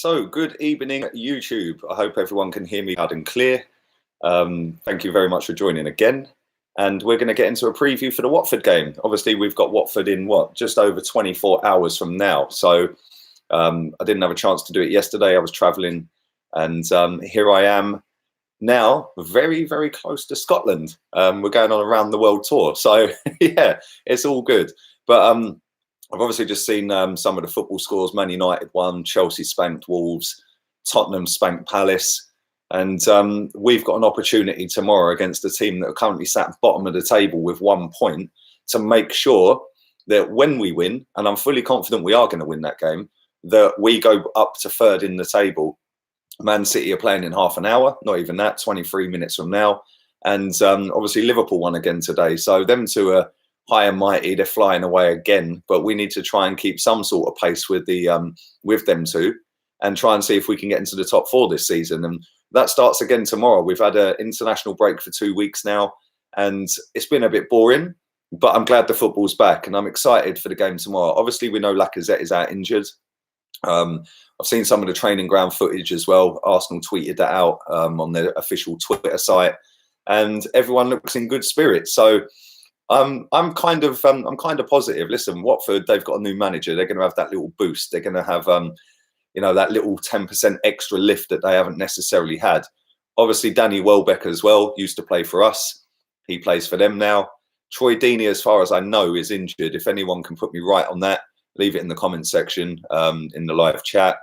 So, good evening, YouTube. I hope everyone can hear me loud and clear. Thank you very much for joining again. And we're going to get into a preview for the Watford game. Obviously, we've got Watford in just over 24 hours from now. So, I didn't have a chance to do it yesterday. I was traveling, and here I am now, very, very close to Scotland. We're going on a round the world tour. So, yeah, it's all good. But I've obviously just seen some of the football scores. Man United won, Chelsea spanked Wolves, Tottenham spanked Palace. And we've got an opportunity tomorrow against a team that are currently sat bottom of the table with 1 point to make sure that when we win, and I'm fully confident we are going to win that game, that we go up to third in the table. Man City are playing in half an hour, not even that, 23 minutes from now. And obviously Liverpool won again today. So them two are high and mighty, they're flying away again, but we need to try and keep some sort of pace with with them two and try and see if we can get into the top four this season. And that starts again tomorrow. We've had an international break for 2 weeks now, and it's been a bit boring, but I'm glad the football's back and I'm excited for the game tomorrow. Obviously, we know Lacazette is out injured. I've seen some of the training ground footage as well. Arsenal tweeted that out on their official Twitter site, and everyone looks in good spirits. So I'm kind of positive. Listen, Watford, they've got a new manager. They're going to have that little boost. They're going to have that little 10% extra lift that they haven't necessarily had. Obviously, Danny Welbeck as well used to play for us. He plays for them now. Troy Deeney, as far as I know, is injured. If anyone can put me right on that, leave it in the comment section in the live chat.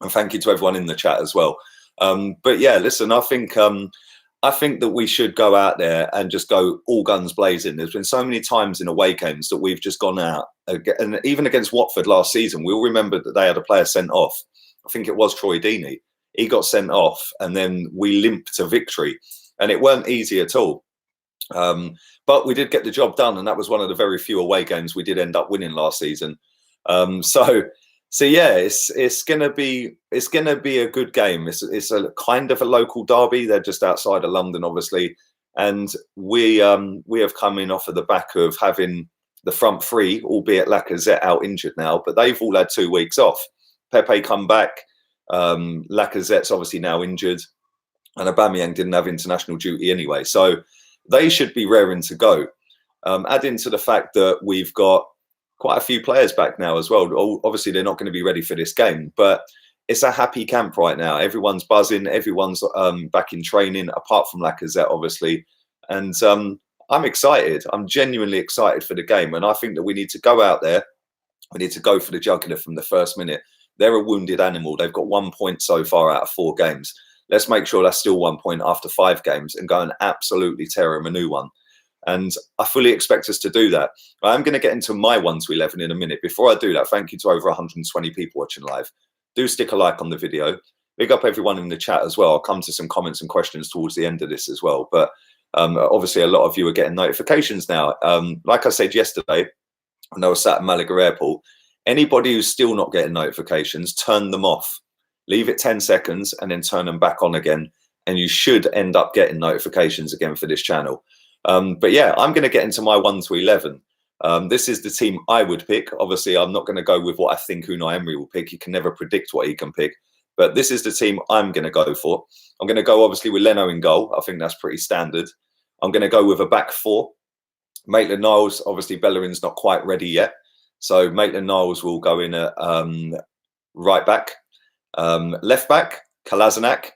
And thank you to everyone in the chat as well. But yeah, listen, I think that we should go out there and just go all guns blazing. There's been so many times in away games that we've just gone out, and even against Watford last season, we all remember that they had a player sent off. I think it was Troy Deeney. He got sent off, and then we limped to victory, and it weren't easy at all. But we did get the job done, and that was one of the very few away games we did end up winning last season. So yeah, it's gonna be a good game. It's a kind of a local derby. They're just outside of London, obviously, and we have come in off of the back of having the front three, albeit Lacazette out injured now, but they've all had 2 weeks off. Pepe come back, Lacazette's obviously now injured, and Aubameyang didn't have international duty anyway, so they should be raring to go. Adding to the fact that we've got quite a few players back now as well. Obviously, they're not going to be ready for this game, but it's a happy camp right now. Everyone's buzzing. Everyone's back in training, apart from Lacazette, obviously. And I'm excited. I'm genuinely excited for the game. And I think that we need to go out there. We need to go for the jugular from the first minute. They're a wounded animal. They've got 1 point so far out of 4 games. Let's make sure that's still 1 point after 5 games and go and absolutely tear them a new one. And I fully expect us to do that. I'm going to get into my 1 to 11 in a minute. Before I do that, thank you to over 120 people watching live. Do stick a like on the video. Big up everyone in the chat as well. I'll come to some comments and questions towards the end of this as well. But obviously, a lot of you are getting notifications now. Like I said yesterday, when I was sat at Malaga Airport, anybody who's still not getting notifications, turn them off. Leave it 10 seconds and then turn them back on again. And you should end up getting notifications again for this channel. But yeah, I'm going to get into my 1 to 11. This is the team I would pick. Obviously, I'm not going to go with what I think Unai Emery will pick. You can never predict what he can pick. But this is the team I'm going to go for. I'm going to go, obviously, with Leno in goal. I think that's pretty standard. I'm going to go with a back 4. Maitland-Niles, obviously, Bellerin's not quite ready yet. So Maitland-Niles will go in at right back. Left back, Kolasinac.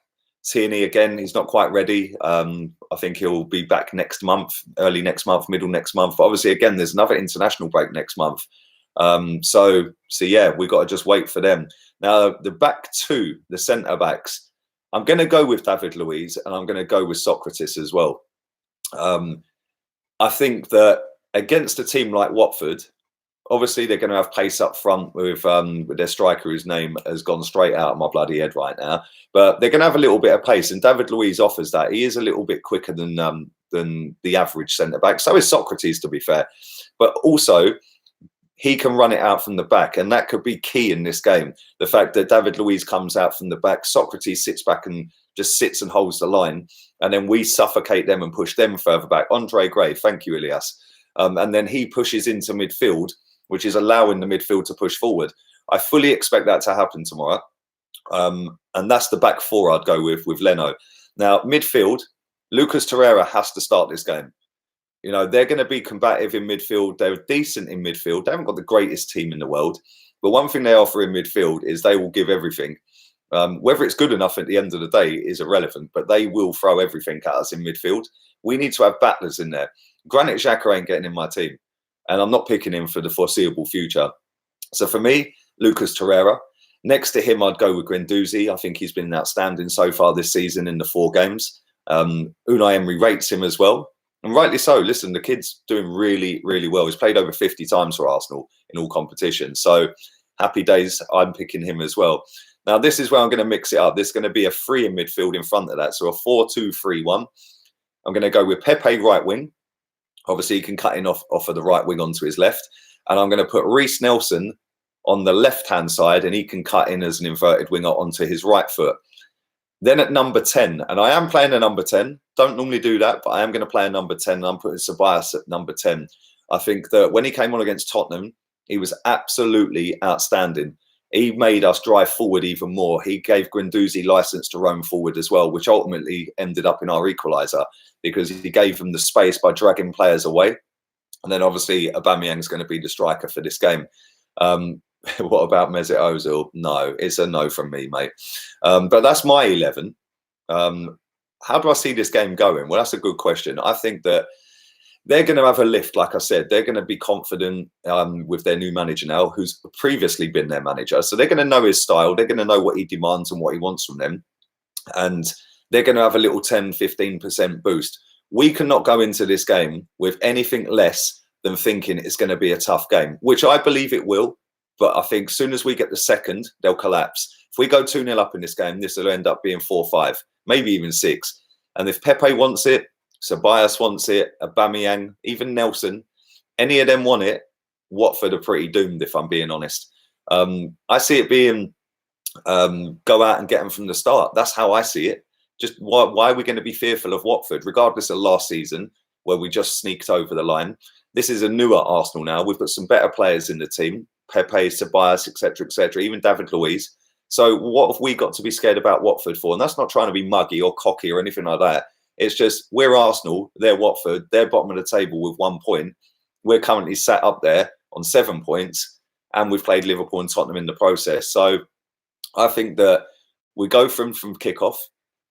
Tierney again, he's not quite ready. I think he'll be back next month, early next month, middle next month. But obviously, again, there's another international break next month. So yeah, we've got to just wait for them. Now, the back 2, the centre backs, I'm going to go with David Luiz and I'm going to go with Socrates as well. I think that against a team like Watford, obviously, they're going to have pace up front with their striker, whose name has gone straight out of my bloody head right now. But they're going to have a little bit of pace, and David Luiz offers that. He is a little bit quicker than the average centre back. So is Socrates, to be fair. But also, he can run it out from the back, and that could be key in this game. The fact that David Luiz comes out from the back, Socrates sits back and just sits and holds the line, and then we suffocate them and push them further back. Andre Gray, thank you, Ilias. And then he pushes into midfield, which is allowing the midfield to push forward. I fully expect that to happen tomorrow. And that's the back four I'd go with Leno. Now, midfield, Lucas Torreira has to start this game. You know, they're going to be combative in midfield. They're decent in midfield. They haven't got the greatest team in the world. But one thing they offer in midfield is they will give everything. Whether it's good enough at the end of the day is irrelevant, but they will throw everything at us in midfield. We need to have battlers in there. Granit Xhaka ain't getting in my team, and I'm not picking him for the foreseeable future. So for me, Lucas Torreira. Next to him, I'd go with Guendouzi. I think he's been outstanding so far this season in the 4 games. Unai Emery rates him as well. And rightly so. Listen, the kid's doing really, really well. He's played over 50 times for Arsenal in all competitions. So happy days. I'm picking him as well. Now, this is where I'm going to mix it up. There's going to be a 3 in midfield in front of that. So a 4-2-3-1. I'm going to go with Pepe right wing. Obviously, he can cut in off of the right wing onto his left. And I'm going to put Reiss Nelson on the left-hand side, and he can cut in as an inverted winger onto his right foot. Then at number 10, and I am playing a number 10. Don't normally do that, but I am going to play a number 10, and I'm putting Ceballos at number 10. I think that when he came on against Tottenham, he was absolutely outstanding. He made us drive forward even more. He gave Guendouzi license to roam forward as well, which ultimately ended up in our equaliser because he gave them the space by dragging players away. And then obviously Aubameyang's going to be the striker for this game. What about Mesut Ozil? No, it's a no from me, mate. But that's my 11. How do I see this game going? Well, that's a good question. I think that they're going to have a lift, like I said. They're going to be confident with their new manager now, who's previously been their manager. So they're going to know his style. They're going to know what he demands and what he wants from them. And they're going to have a little 10, 15% boost. We cannot go into this game with anything less than thinking it's going to be a tough game, which I believe it will. But I think as soon as we get the second, they'll collapse. If we go 2-0 up in this game, this will end up being 4-5, maybe even 6. And if Pepe wants it, Ceballos wants it, Aubameyang, even Nelson, any of them want it, Watford are pretty doomed, if I'm being honest. I see it being go out and get them from the start. That's how I see it. Just why are we going to be fearful of Watford, regardless of last season, where we just sneaked over the line? This is a newer Arsenal now. We've got some better players in the team. Pepe, Ceballos, etc., even David Luiz. So what have we got to be scared about Watford for? And that's not trying to be muggy or cocky or anything like that. It's just we're Arsenal, they're Watford, they're bottom of the table with 1 point. We're currently sat up there on 7 points, and we've played Liverpool and Tottenham in the process. So I think that we go from kickoff,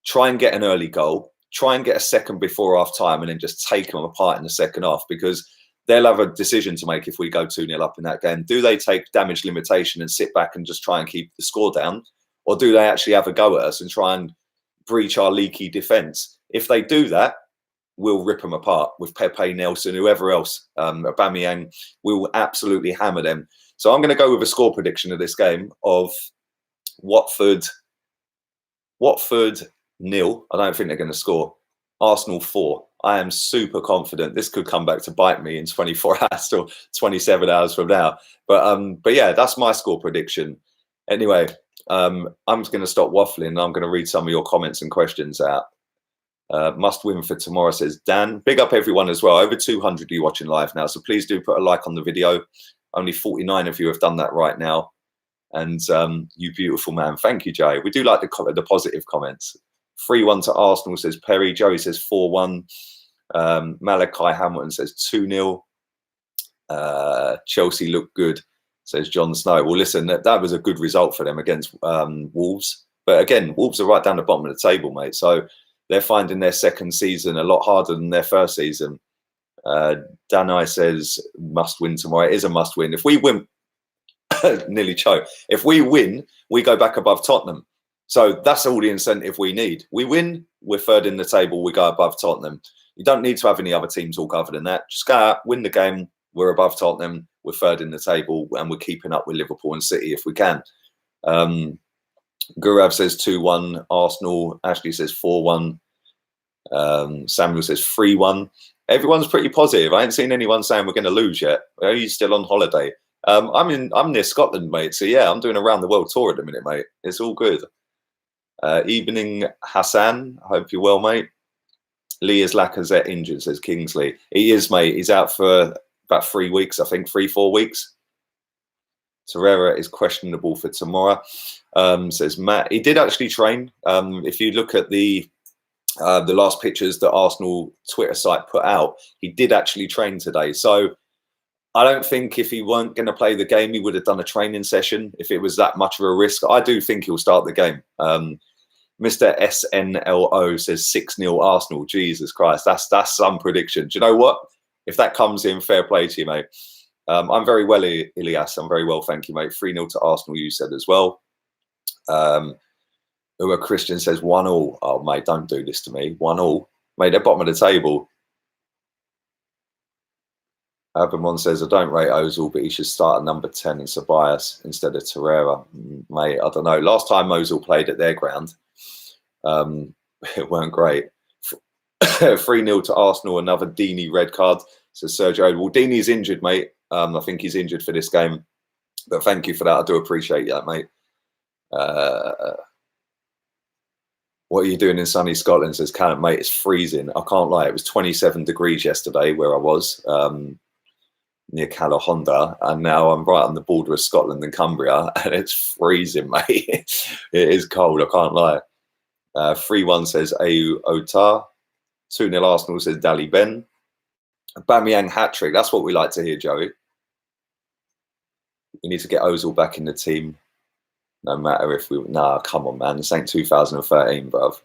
try and get an early goal, try and get a second before half time, and then just take them apart in the second half, because they'll have a decision to make if we go 2-0 up in that game. Do they take damage limitation and sit back and just try and keep the score down? Or do they actually have a go at us and try and breach our leaky defence? If they do that, we'll rip them apart with Pepe, Nelson, whoever else, Aubameyang. We will absolutely hammer them. So I'm going to go with a score prediction of this game of Watford 0. I don't think they're going to score. Arsenal 4. I am super confident this could come back to bite me in 24 hours or 27 hours from now. But yeah, that's my score prediction. Anyway, I'm just going to stop waffling and I'm going to read some of your comments and questions out. Must win for tomorrow, says Dan. Big up everyone as well. Over 200 of you watching live now, so please do put a like on the video. Only 49 of you have done that right now. And you beautiful man. Thank you, Jay. We do like the positive comments. 3-1 to Arsenal, says Perry. Joey says 4-1. Malachi Hamilton says 2-0. Chelsea look good, says John Snow. Well, listen, that was a good result for them against Wolves. But again, Wolves are right down the bottom of the table, mate. So they're finding their second season a lot harder than their first season. Danai says must win tomorrow. It is a must win. If we win, nearly choke. If we win, we go back above Tottenham. So that's all the incentive we need. We win, we're third in the table, we go above Tottenham. You don't need to have any other teams all covered in that. Just go out, win the game, we're above Tottenham, we're third in the table, and we're keeping up with Liverpool and City if we can. Gurav says 2-1, Arsenal. Ashley says 4-1. Samuel says 3-1. Everyone's pretty positive. I ain't seen anyone saying we're going to lose yet. Are you still on holiday? I'm near Scotland, mate. So yeah, I'm doing a round the world tour at the minute, mate. It's all good. Evening, Hassan. I hope you're well, mate. Lee is Lacazette injured, says Kingsley. He is, mate. He's out for about 3 weeks, I think, 3-4 weeks. Torreira is questionable for tomorrow, says Matt. He did actually train. If you look at the last pictures that Arsenal Twitter site put out, he did actually train today. So I don't think if he weren't going to play the game, he would have done a training session if it was that much of a risk. I do think he'll start the game. Mr. SNLO says 6-0 Arsenal. Jesus Christ, that's some prediction. Do you know what? If that comes in, fair play to you, mate. I'm very well, Ilias. I'm very well, thank you, mate. 3-0 to Arsenal, you said as well. Ua Christian says 1-1. Oh, mate, don't do this to me. 1-1. Mate, they're bottom of the table. Urban says, I don't rate Ozil, but he should start at number 10 in Ceballos instead of Torreira. Mate, I don't know. Last time Ozil played at their ground, it weren't great. 3-0 to Arsenal, another Deeney red card. Says Sergio. Well, Deeney's injured, mate. I think he's injured for this game. But thank you for that. I do appreciate that, mate. What are you doing in sunny Scotland? Says Callum, mate, it's freezing. I can't lie. It was 27 degrees yesterday where I was. Near Calahonda, and now I'm right on the border of Scotland and Cumbria, and it's freezing, mate. It is cold, I can't lie. 3-1 says Ayu Otar. 2-0 Arsenal says Dali Ben. Aubameyang hat-trick, that's what we like to hear, Joey. We need to get Ozil back in the team, no matter if we... Nah, come on, man. This ain't 2013, bruv.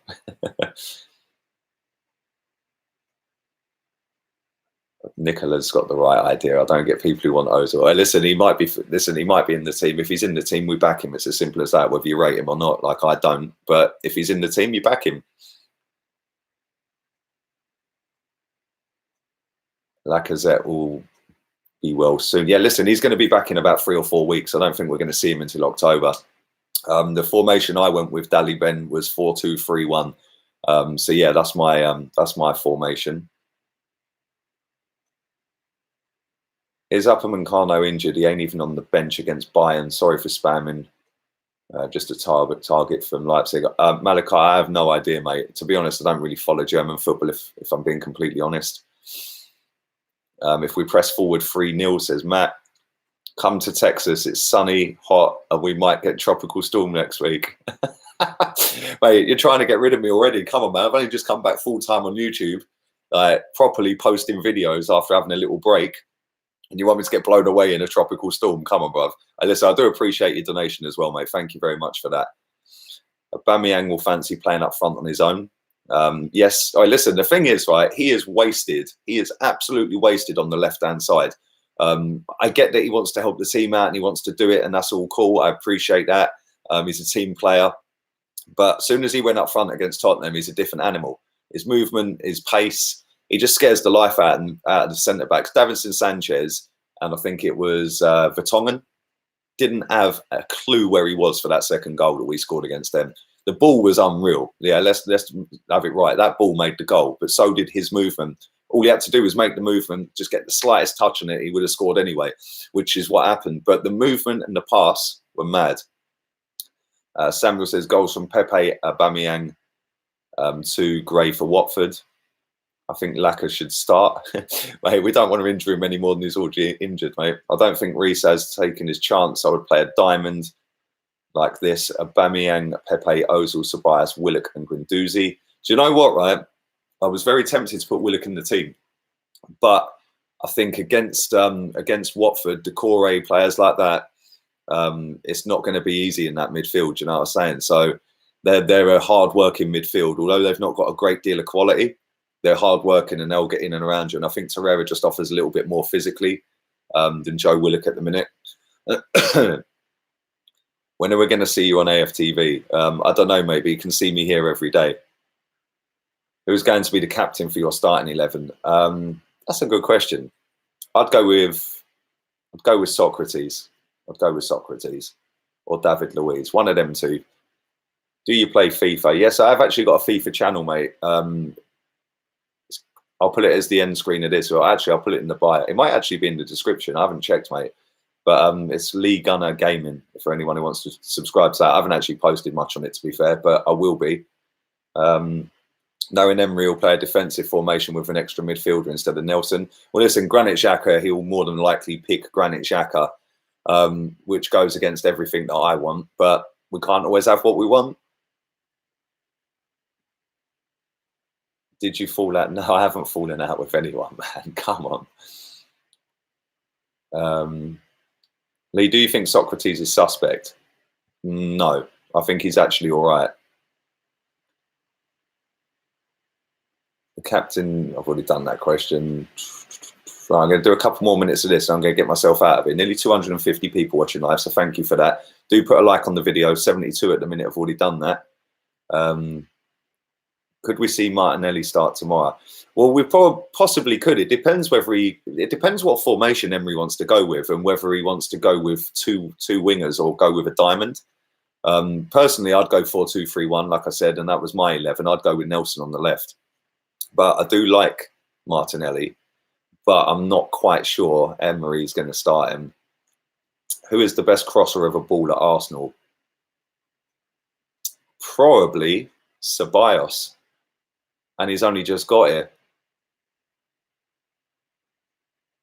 Nicola's got the right idea. I don't get people who want Ozil. Listen, he might be in the team. If he's in the team, we back him. It's as simple as that, whether you rate him or not. Like, I don't. But if he's in the team, you back him. Lacazette will be well soon. Yeah, listen, he's going to be back in about 3 or 4 weeks. I don't think we're going to see him until October. The formation I went with, Dali Ben, was 4-2-3-1. So yeah, that's my formation. Is Upamecano injured? He ain't even on the bench against Bayern. Sorry for spamming. Just a target from Leipzig. Malachi, I have no idea, mate. To be honest, I don't really follow German football, if I'm being completely honest. If we press forward 3-0, says Matt. Come to Texas. It's sunny, hot, and we might get tropical storm next week. Mate, you're trying to get rid of me already. Come on, man. I've only just come back full-time on YouTube, properly posting videos after having a little break. And you want me to get blown away in a tropical storm? Come on, bruv. Listen, I do appreciate your donation as well, mate. Thank you very much for that. Aubameyang will fancy playing up front on his own. Yes. Oh, listen, the thing is, right, he is wasted. He is absolutely wasted on the left-hand side. I get that he wants to help the team out and he wants to do it, and that's all cool. I appreciate that. He's a team player. But as soon as he went up front against Tottenham, he's a different animal. His movement, his pace... He just scares the life out of the centre-backs. Davinson Sanchez, and I think it was Vertonghen, didn't have a clue where he was for that second goal that we scored against them. The ball was unreal. Yeah, let's have it right. That ball made the goal, but so did his movement. All he had to do was make the movement, just get the slightest touch on it, he would have scored anyway, which is what happened. But the movement and the pass were mad. Samuel says, goals from Pepe, Aubameyang to Gray for Watford. I think Laka should start. Mate, we don't want to injure him any more than he's already injured, mate. I don't think Reece has taken his chance. I would play a diamond like this. Aubameyang, Pepe, Ozil, Ceballos, Willock and Guendouzi. Do you know what, right? I was very tempted to put Willock in the team. But I think against Watford, Decore, players like that, it's not going to be easy in that midfield, you know what I'm saying? So they're a hard-working midfield. Although they've not got a great deal of quality, they're hard-working and they'll get in and around you. And I think Torreira just offers a little bit more physically than Joe Willock at the minute. When are we going to see you on AFTV? I don't know, maybe you can see me here every day. Who's going to be the captain for your starting 11? That's a good question. I'd go with Socrates. I'd go with Socrates or David Luiz. One of them two. Do you play FIFA? Yes, I've actually got a FIFA channel, mate. I'll put it as the end screen of this. Or actually, I'll put it in the bio. It might actually be in the description. I haven't checked, mate. But it's Lee Gunner Gaming for anyone who wants to subscribe to that. I haven't actually posted much on it, to be fair, but I will be. Knowing Emery will play a defensive formation with an extra midfielder instead of Nelson. Well, listen, Granit Xhaka, he'll more than likely pick Granit Xhaka which goes against everything that I want. But we can't always have what we want. Did you fall out? No, I haven't fallen out with anyone, man. Come on. Lee, do you think Socrates is suspect? No, I think he's actually all right. The captain, I've already done that question. Right, I'm going to do a couple more minutes of this. I'm going to get myself out of it. Nearly 250 people watching live, so thank you for that. Do put a like on the video. 72 at the minute. I've already done that. Could we see Martinelli start tomorrow? Well, we possibly could. It depends whether it depends what formation Emery wants to go with, and whether he wants to go with two wingers or go with a diamond. Personally, I'd go 4-2-3-1, like I said, and that was my 11. I'd go with Nelson on the left. But I do like Martinelli, but I'm not quite sure Emery's going to start him. Who is the best crosser of a ball at Arsenal? Probably Ceballos. And he's only just got here.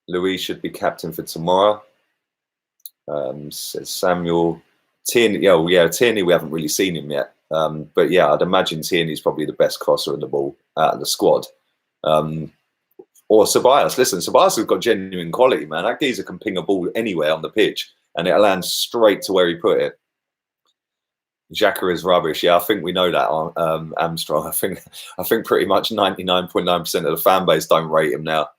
Luis should be captain for tomorrow. Says Samuel. Tierney, Tierney, we haven't really seen him yet. But yeah, I'd imagine Tierney's probably the best crosser of the ball out of the squad. Or Ceballos. Listen, Ceballos has got genuine quality, man. That geezer can ping a ball anywhere on the pitch and it'll land straight to where he put it. Xhaka is rubbish. Yeah, I think we know that, Armstrong. I think pretty much 99.9% of the fan base don't rate him now.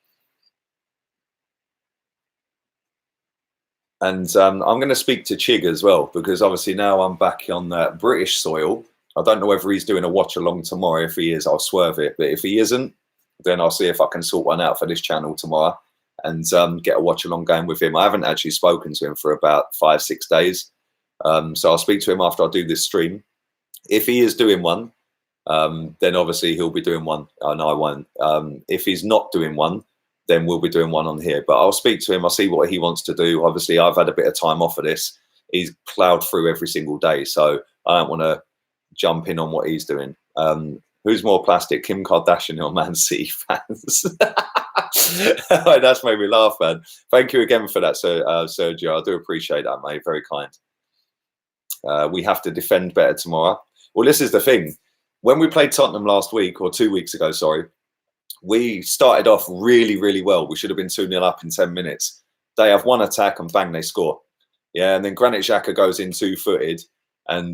And I'm going to speak to Chig as well, because obviously now I'm back on British soil. I don't know whether he's doing a watch along tomorrow. If he is, I'll swerve it. But if he isn't, then I'll see if I can sort one out for this channel tomorrow and get a watch along game with him. I haven't actually spoken to him for about 5-6 days. So I'll speak to him after I do this stream. If he is doing one, then obviously he'll be doing one and I won't. If he's not doing one, then we'll be doing one on here. But I'll speak to him. I'll see what he wants to do. Obviously, I've had a bit of time off of this. He's plowed through every single day. So I don't want to jump in on what he's doing. Who's more plastic, Kim Kardashian or Man City fans? That's made me laugh, man. Thank you again for that, Sergio. I do appreciate that, mate. Very kind. We have to defend better tomorrow. Well, this is the thing. When we played Tottenham last week, or 2 weeks ago, sorry, we started off really, really well. We should have been 2-0 up in 10 minutes. They have one attack and bang, they score. Yeah, and then Granit Xhaka goes in 2-footed and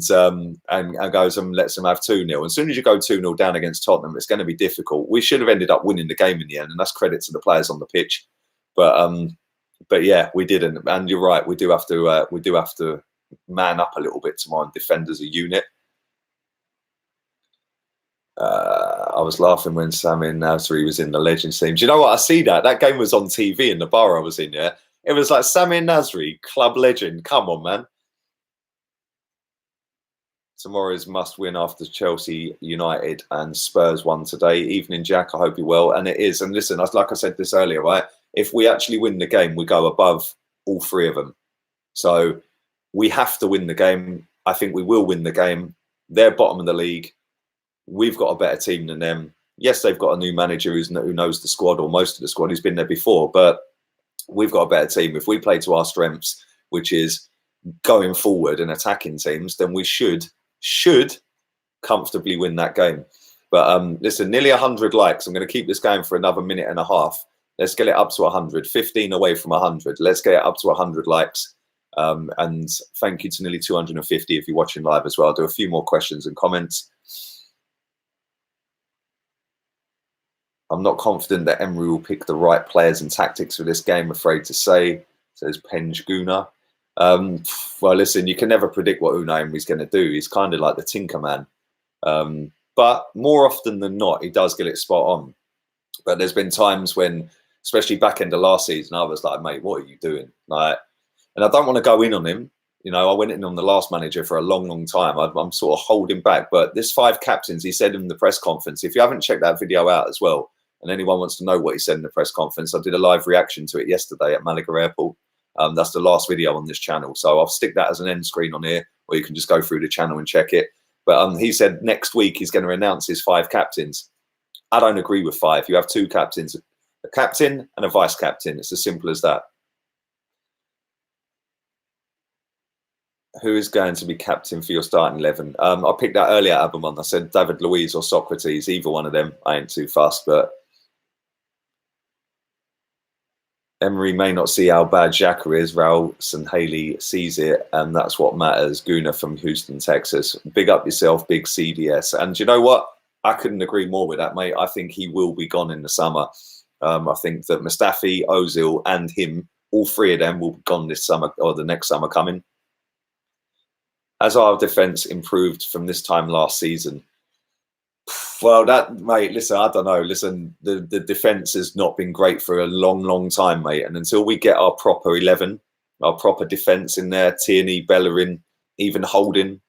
goes and lets them have 2-0. As soon as you go 2-0 down against Tottenham, it's going to be difficult. We should have ended up winning the game in the end, and that's credit to the players on the pitch. But yeah, we didn't. And you're right, we do have to man up a little bit tomorrow and defend as a unit. I was laughing when Samir Nasri was in the Legends team. Do you know what? I see that game was on TV in the bar I was in. Yeah, it was like Samir Nasri, club legend. Come on, man. Tomorrow's must win after Chelsea, United, and Spurs won today. Evening, Jack. I hope you're well. And it is. And listen, like I said this earlier, right? If we actually win the game, we go above all three of them. So we have to win the game. I think we will win the game. They're bottom of the league. We've got a better team than them. Yes, they've got a new manager who knows the squad, or most of the squad. He's been there before, but we've got a better team. If we play to our strengths, which is going forward and attacking teams, then we should comfortably win that game. But listen, nearly 100 likes. I'm going to keep this going for another minute and a half. Let's get it up to 100. 15 away from 100. Let's get it up to 100 likes. And thank you to nearly 250 if you're watching live as well. I'll do a few more questions and comments. I'm not confident that Emery will pick the right players and tactics for this game, afraid to say, says Penge Guna. Well, listen, you can never predict what Unai Emery's going to do. He's kind of like the Tinker Man. But more often than not, he does get it spot on. But there's been times when, especially back end of last season, I was like, mate, what are you doing? Like, and I don't want to go in on him. You know, I went in on the last manager for a long, long time. I'm sort of holding back. But this 5 captains, he said in the press conference, if you haven't checked that video out as well, and anyone wants to know what he said in the press conference, I did a live reaction to it yesterday at Malaga Airport. That's the last video on this channel. So I'll stick that as an end screen on here, or you can just go through the channel and check it. But he said next week he's going to announce his 5 captains. I don't agree with 5. You have 2 captains, a captain and a vice captain. It's as simple as that. Who is going to be captain for your starting 11? I picked that earlier, Abamon. I said David Luiz or Socrates, either one of them. I ain't too fussed, but Emery may not see how bad Xhaka is. Raul St. Haley sees it, and that's what matters. Guna from Houston, Texas. Big up yourself, big CDS. And you know what? I couldn't agree more with that, mate. I think he will be gone in the summer. I think that Mustafi, Ozil, and him, all three of them will be gone this summer or the next summer coming. Has our defence improved from this time last season? Well, that, mate, listen, I don't know. Listen, the defence has not been great for a long, long time, mate. And until we get our proper 11, our proper defence in there, Tierney, Bellerin, even Holding,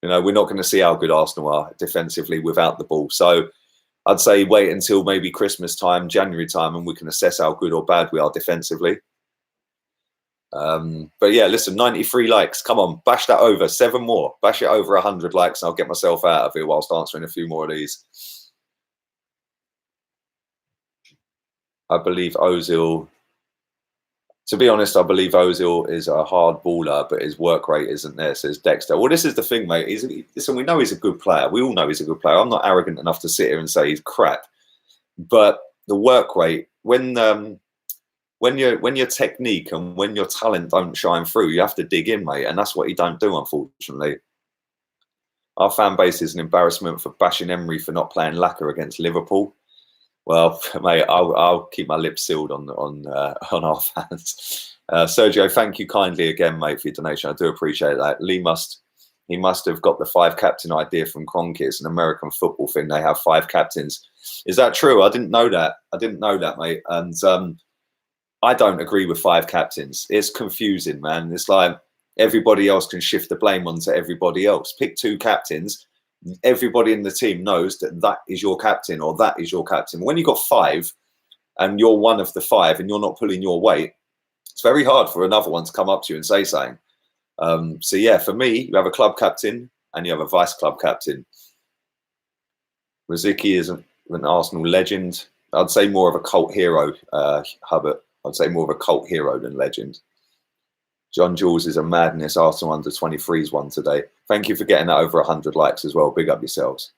you know, we're not going to see how good Arsenal are defensively without the ball. So I'd say wait until maybe Christmas time, January time, and we can assess how good or bad we are defensively. But yeah, listen, 93 likes. Come on, bash that over. 7 more. Bash it over 100 likes, and I'll get myself out of here whilst answering a few more of these. I believe Ozil. To be honest, I believe Ozil is a hard baller, but his work rate isn't there, says Dexter. Well, this is the thing, mate. Listen, we know he's a good player. We all know he's a good player. I'm not arrogant enough to sit here and say he's crap. But the work rate, when your technique and when your talent don't shine through, you have to dig in, mate. And that's what he don't do, unfortunately. Our fan base is an embarrassment for bashing Emery for not playing lacquer against Liverpool. Well, mate, I'll keep my lips sealed on our fans. Sergio, thank you kindly again, mate, for your donation. I do appreciate that. He must have got the 5 captain idea from Kroenke. It's an American football thing. They have 5 captains. Is that true? I didn't know that. I didn't know that, mate. And I don't agree with 5 captains. It's confusing, man. It's like everybody else can shift the blame onto everybody else. Pick 2 captains. Everybody in the team knows that is your captain or that is your captain. When you've got 5 and you're one of the 5 and you're not pulling your weight, it's very hard for another one to come up to you and say something. So yeah, for me, you have a club captain and you have a vice club captain. Rosicky is an Arsenal legend. I'd say more of a cult hero, Hubbard. I'd say more of a cult hero than legend. John Jules is a madness. Arsenal under 23s won today. Thank you for getting that over 100 likes as well. Big up yourselves.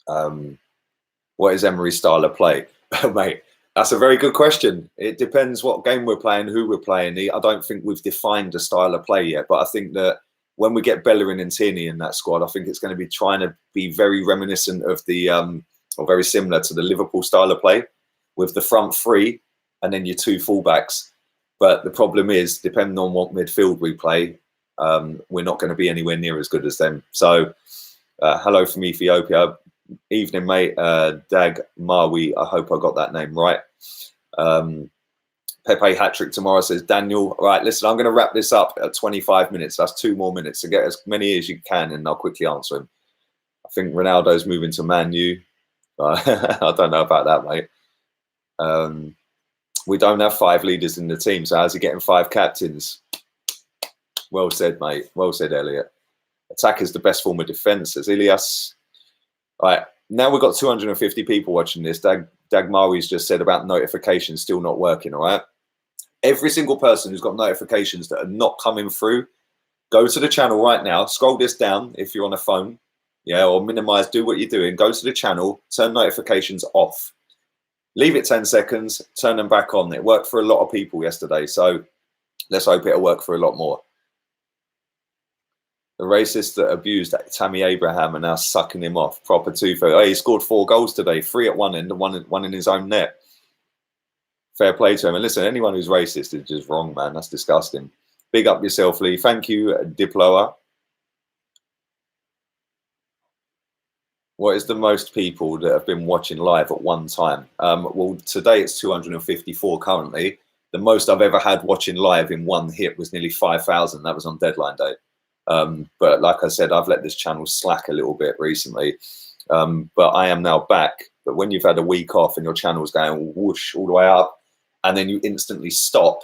What is Emery's style of play? Mate, that's a very good question. It depends what game we're playing, who we're playing. I don't think we've defined a style of play yet, but I think that when we get Bellerin and Tierney in that squad, I think it's going to be trying to be very reminiscent of the, or very similar to the Liverpool style of play with the front 3 and then your 2 fullbacks. But the problem is, depending on what midfield we play, we're not going to be anywhere near as good as them. So, hello from Ethiopia. Evening, mate. Dag Marwi. I hope I got that name right. Pepe hat-trick tomorrow, says Daniel. All right, listen, I'm going to wrap this up at 25 minutes. That's 2 more minutes. So get as many as you can, and I'll quickly answer him. I think Ronaldo's moving to Man U. I don't know about that, mate. We don't have 5 leaders in the team, so how's he getting 5 captains? Well said, mate. Well said, Elliot. Attack is the best form of defence, says Ilias. All right, now we've got 250 people watching this. Dagmari's just said about notifications still not working, all right? Every single person who's got notifications that are not coming through, go to the channel right now, scroll this down if you're on a phone, yeah, or minimise, do what you're doing. Go to the channel, turn notifications off. Leave it 10 seconds, turn them back on. It worked for a lot of people yesterday, so let's hope it'll work for a lot more. The racists that abused Tammy Abraham are now sucking him off. Proper tooth. Oh, he scored 4 goals today, 3 at one end and one in his own net. Fair play to him. And listen, anyone who's racist is just wrong, man. That's disgusting. Big up yourself, Lee. Thank you, Diploa. What is the most people that have been watching live at one time? Well, today it's 254 currently. The most I've ever had watching live in one hit was nearly 5,000. That was on deadline day. But like I said, I've let this channel slack a little bit recently. But I am now back. But when you've had a week off and your channel's going whoosh all the way up, and then you instantly stop,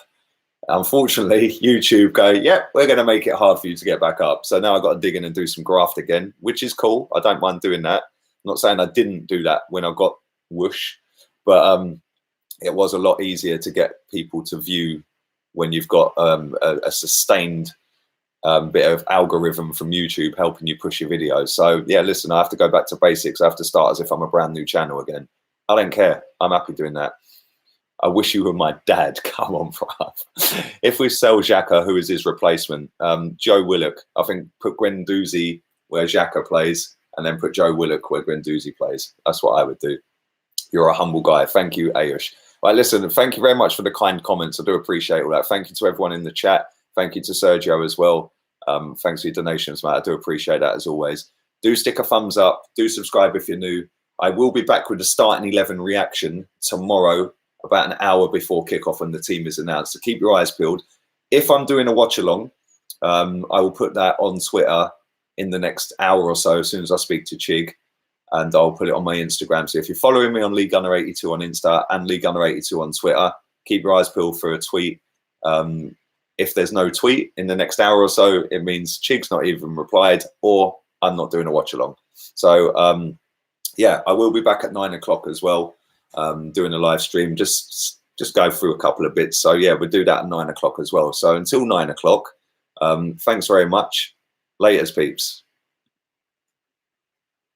unfortunately, YouTube go, yeah, we're going to make it hard for you to get back up. So now I've got to dig in and do some graft again, which is cool. I don't mind doing that. I'm not saying I didn't do that when I got whoosh, but it was a lot easier to get people to view when you've got a sustained bit of algorithm from YouTube helping you push your videos. So yeah, listen, I have to go back to basics. I have to start as if I'm a brand new channel again. I don't care. I'm happy doing that. I wish you were my dad. Come on, bruv. If we sell Xhaka, who is his replacement? Joe Willock. I think put Guendouzi where Xhaka plays, and then put Joe Willock where Guendouzi plays. That's what I would do. You're a humble guy. Thank you, Ayush. Right, listen, thank you very much for the kind comments. I do appreciate all that. Thank you to everyone in the chat. Thank you to Sergio as well. Thanks for your donations, mate. I do appreciate that as always. Do stick a thumbs up. Do subscribe if you're new. I will be back with the starting 11 reaction tomorrow, about an hour before kickoff when the team is announced. So keep your eyes peeled. If I'm doing a watch along, I will put that on Twitter in the next hour or so as soon as I speak to Chig, and I'll put it on my Instagram. So if you're following me on Lee Gunner 82 on Insta and Lee Gunner 82 on Twitter, keep your eyes peeled for a tweet. If there's no tweet in the next hour or so, it means Chig's not even replied, or I'm not doing a watch along. So yeah, I will be back at 9 o'clock as well, doing a live stream. Just go through a couple of bits. So yeah, we'll do that at 9 o'clock as well. So until 9 o'clock, thanks very much. Laters, peeps.